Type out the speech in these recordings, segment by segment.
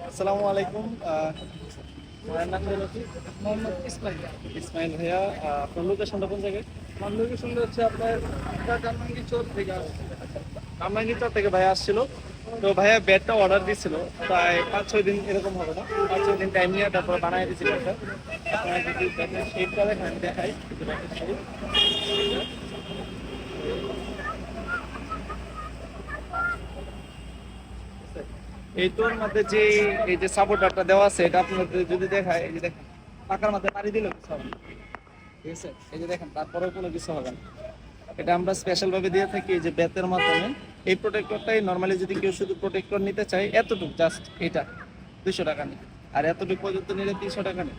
আসসালামু আলাইকুম। ভাইয়ের নাম হলো কি? মোহাম্মদ ইসমাইল। ইসমাইল ভাইয়া। আপনার লোকেশনটা কোন জায়গায়? আমার লোকেশন হচ্ছে আপনার জামাঙ্গি চোর থেকে আসছে। রামনাগিচর থেকে ভাইয়া আসছিল। তো ভাইয়া ব্যাটটা অর্ডার দিছিল, প্রায় 5-6 দিন এরকম হবে না, 5-6 দিন টাইম নিয়ে তারপর বানাই দিয়েছিল একটা। আপনারা যদি ব্যাটের শেপটা দেখেন, আমি দেখাই কিন্তু ব্যাটের শেপ। এই তোর মধ্যে যে এই যে সাপোর্টারটা দেওয়া আছে, এটা আপনাদের যদি দেখায়, এই যে দেখেন পাকার মধ্যে পানি দিলেও কিছু হবে না, ঠিক আছে? এই যে দেখেন, তারপরেও কোনো কিছু হবে না। এটা আমরা স্পেশাল ভাবে দিয়ে থাকি এই যে বেতের মাধ্যমে। এই প্রোটেক্টরটাই নরমালি যদি কেউ শুধু প্রোটেক্টর নিতে চায়, এতটুকু জাস্ট এটা 200 টাকা নেই, আর এতটুকু পর্যন্ত নিলে 300 টাকা নেই।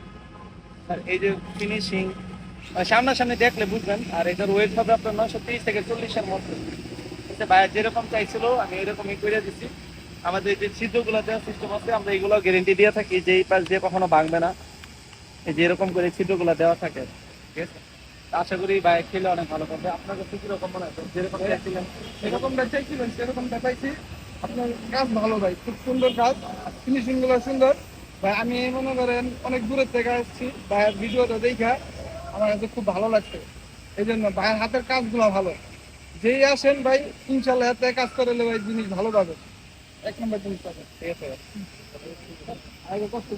আর এই যে ফিনিশিং সামনাসামনি দেখলে বুঝবেন। আর এটার ওয়েট হবে আপনার 930 থেকে 40-এর মধ্যে। ভাইয়া যেরকম চাইছিল আমি এরকমই করে দিচ্ছি। আমাদের যে ছিদ্রগুলো দেওয়ার সিস্টেম আছে, আমরা এগুলো গ্যারেন্টি দিয়ে থাকি যে এই পাশ দিয়ে কখনো ভাঙবে না। এই যে এরকম করে ছিদ্রগুলো দেওয়া থাকে, ঠিক আছে? আশা করি ভাই খেলে অনেক ভালো করবে। আপনার কাছে কিরকম মনে হয় যেরকম চাইছিলেন? এরকমটা চাইছিলেন সেরকমটা পাইছি। আপনার কাজ ভালো ভাই, খুব সুন্দর কাজ, ফিনিশিং গুলো সুন্দর ভাই। আমি মনে করেন অনেক দূরের থেকে আসছি ভাইয়ের ভিডিওটা দেখা আমার কাছে খুব ভালো লাগছে। এই জন্য ভাইয়ের হাতের কাজগুলো ভালো। যেই আসেন ভাই ইনশাল্লাহ হাতে কাজ করলে ভাই জিনিস ভালো পাবে, এক নম্বর জিনিস পাবে। ঠিক আছে। আগে কষ্ট